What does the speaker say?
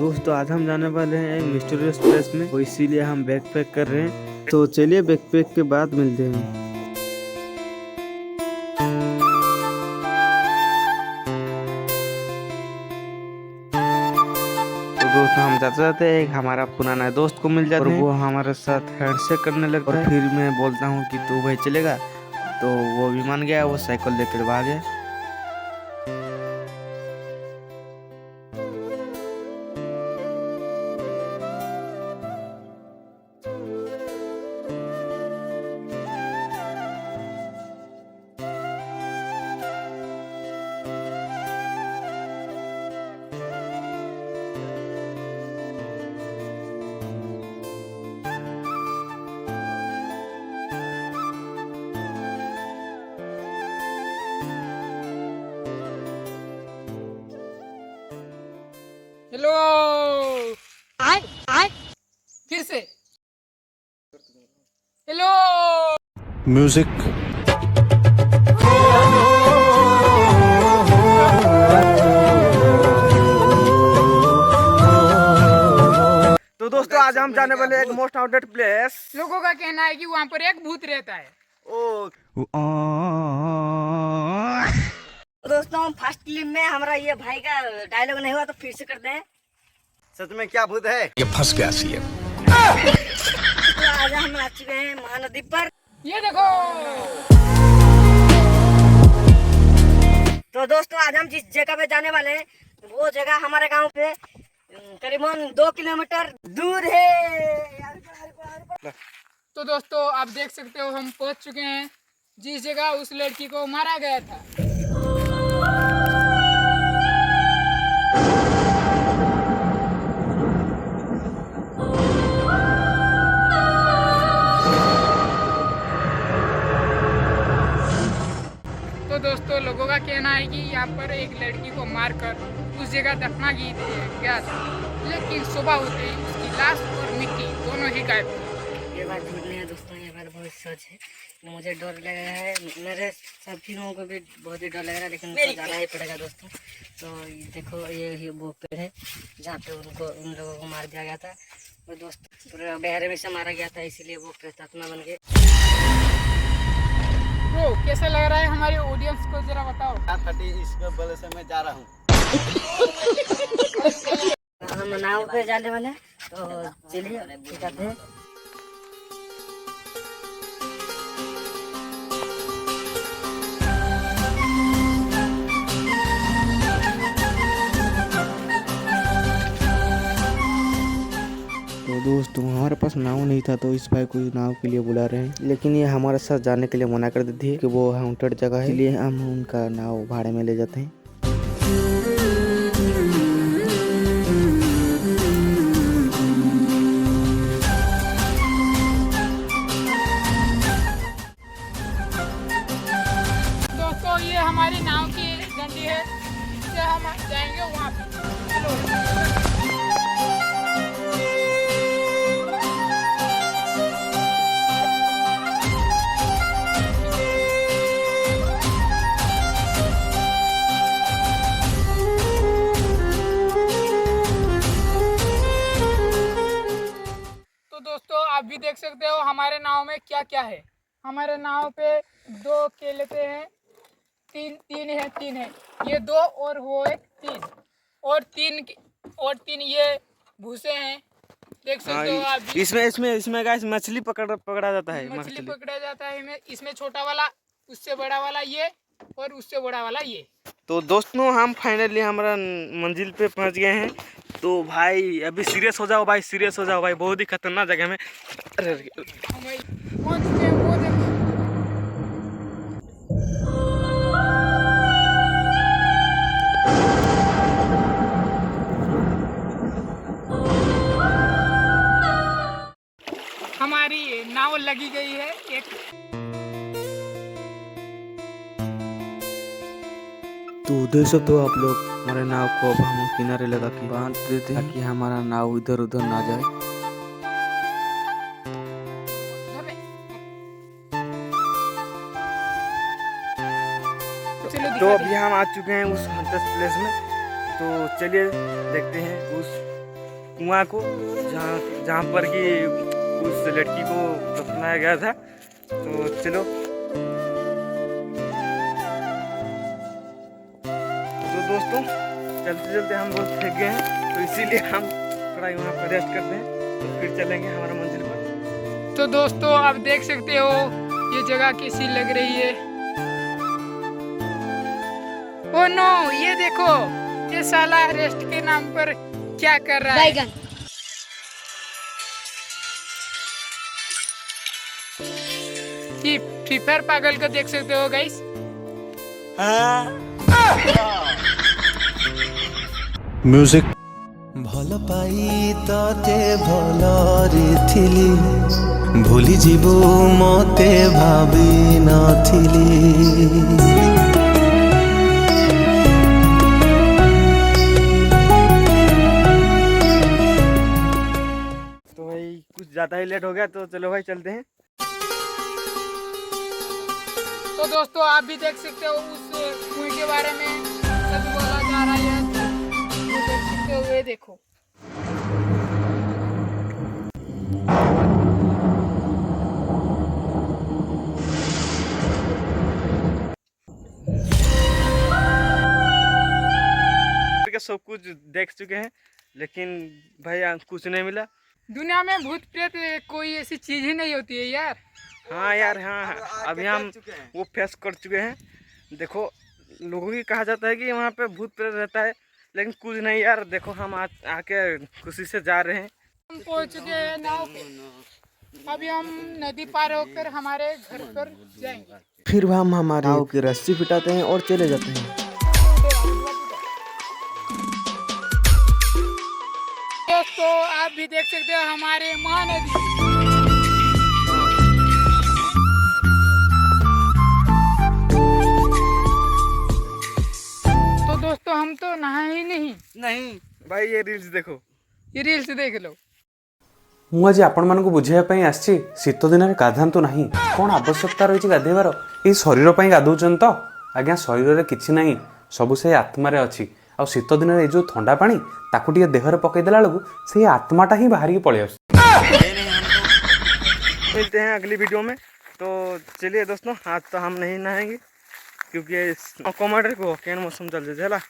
दोस्तों आज हम जाने वाले हैं एक मिस्टीरियस प्लेस में, तो इसीलिए हम बैग पैक कर रहे हैं। तो चलिए बैग पैक के बाद मिलते हैं। तो दोस्तों हम जाते जाते एक हमारा पुराना दोस्त को मिल जाते हैं, वो हमारे साथ हैंडशेक करने लगता है। फिर मैं बोलता हूँ कि तू भाई चलेगा, तो वो भी मान गया। वो साइकिल लेकर भागे। हेलो आय आय फिर से हेलो म्यूजिक। तो दोस्तों आज हम जाने वाले एक मोस्ट हाउंटेड प्लेस। लोगों का कहना है कि वहाँ पर एक भूत रहता है। दोस्तों फर्स्ट फिल्म में हमारा ये भाई का डायलॉग नहीं हुआ तो फिर से करते हैं। सच में क्या भूत है? ये फंस गया सी है। तो आज हम आ चुके हैं महानदी पर। ये देखो तो दोस्तों आज हम जिस जगह पे जाने वाले हैं वो जगह हमारे गांव पे करीबन 2 किलोमीटर दूर है। तो दोस्तों आप देख सकते हो हम पहुँच चुके हैं जिस जगह उस लड़की को मारा गया था। तो दोस्तों लोगों का कहना है कि यहाँ पर एक लड़की को मारकर उस जगह दफना गया था, लेकिन सुबह होते ही उसकी लाश और मिट्टी दोनों ही गायब थी। ये बात झूठ नहीं है दोस्तों, ये बात बहुत सच है। मुझे डर लग रहा है, मेरे सभी लोगों को भी बहुत ही डर लग रहा है, लेकिन उनको जाना ही पड़ेगा दोस्तों। तो ये देखो ये वो पेड़ है जहाँ पे उन लोगों को मार दिया गया था। और दोस्तों पूरे बहरे में से मारा गया था, इसीलिए वो प्रेतात्मा बन गए। ब्रो कैसा लग रहा है हमारे ऑडियंस को जरा बताओ। इसके बल से मैं जा रहा हूँ। हम नाव पे जाने वाले हैं, तो चलिए दिखाते हैं। तो दोस्तों हमारे पास नाव नहीं था, तो इस भाई को नाव के लिए बुला रहे हैं, लेकिन ये हमारे साथ जाने के लिए मना कर देती है कि वो हाउंटेड जगह है, इसलिए हम उनका नाव भाड़े में ले जाते हैं। दोस्तों ये हमारी नाव की डंडी है, इससे हम जाएंगे वहाँ पे। चलो। तो दोस्तों आप भी देख सकते हो हमारे नाव में क्या क्या है। हमारे नाव पे 2 केले हैं, तीन है, ये 2 और वो एक 3 और तीन ये भूसे हैं। देख सकते हो आप भी। इसमें गाइस मछली पकड़ा जाता है। मछली पकड़ा जाता है इसमें छोटा वाला, उससे बड़ा वाला ये, और उससे बड़ा वाला ये। तो दोस्तों हम फाइनली हमारा मंजिल पे पहुंच गए हैं। तो भाई अभी सीरियस हो जाओ भाई, सीरियस हो जाओ भाई, बहुत ही खतरनाक जगह में। अरे पहुंच चुके हैं, वो देखो। हमारी नाव लगी गई है एक। तो देख सकते हो आप लोग, हमारे नाव को अब हम किनारे लगा के बांध देते हैं ताकि हमारा नाव इधर उधर ना जाए। तो अभी हम आ चुके हैं उस हंटर्स प्लेस में। तो चलिए देखते हैं उस कुआं को जहाँ पर कि उस लड़की को दफनाया गया था। तो चलो, तो दोस्तों चलते चलते हम बहुत थक गए हैं, तो इसीलिए हम थोड़ा यहाँ पर रेस्ट करते हैं, तो फिर चलेंगे हमारा मंजिल पर। तो दोस्तों आप देख सकते हो ये जगह कैसी लग रही है। ओ नो, ये देखो ये साला रेस्ट के नाम पर क्या कर रहा है। ये फ्री फायर पागल को देख सकते हो गाइस। म्यूजिक। भल पाई तते भलरे थिली भूली जीवु मते भाबी नथिली। तो भाई कुछ ज़्यादा ही लेट हो गया, तो चलो भाई चलते हैं। तो दोस्तों आप भी देख सकते हो उस कुएं के बारे में सच बोला जा रहा है। तो देख सकते हो, ये देखो। सब कुछ देख चुके हैं, लेकिन भाई कुछ नहीं मिला। दुनिया में भूत प्रेत कोई ऐसी चीज ही नहीं होती है यार। हाँ यार, हाँ अभी हम वो फेस कर चुके हैं। देखो, लोगों की कहा जाता है कि वहाँ पे भूत प्रेत रहता है, लेकिन कुछ नहीं यार। देखो हम आके खुशी से जा रहे हैं। हम पहुँच चुके हैं नाव पे। अभी हम नदी पार होकर हमारे घर पर जाएंगे। फिर हम हमारे नाव की रस्सी पिटाते हैं और चले जाते हैं। दोस्तों आप भी देख सकते हो हमारे महानदी। तो दोस्तों हम तो नहाए ही नहीं भाई ये रील्स देखो, ये रील्स देख लो। ମୁଁ ଆଜି ଆପଣମାନଙ୍କୁ ବୁଝାଇବା ପାଇଁ ଆସିଛି ଶୀତ ଦିନରେ ଗାଧାନ୍ତୁ ନାହିଁ। କ'ଣ ଆବଶ୍ୟକତା ରହିଛି ଗାଧେଇବାର? ଏଇ ଶରୀର ପାଇଁ ଗାଧଉଛନ୍ତି ତ? ଆଜ୍ଞା ଶରୀରରେ କିଛି ନାହିଁ, ସବୁ ସେଇ ଆତ୍ମାରେ ଅଛି। ଆଉ ଶୀତ ଦିନରେ ଏଇ ଯେଉଁ ଥଣ୍ଡା ପାଣି ତାକୁ ଟିକେ ଦେହରେ ପକେଇଦେଲା ବେଳକୁ ସେଇ ଆତ୍ମାଟା ହିଁ ବାହାରିକି ପଳେଇ ଆସୁଛି। मिलते हैं अगली वीडियो में। तो चलिए दोस्तों, आज तो हम नहीं नहाएंगे क्योंकि कमांडर को केन मौसम चल जाए।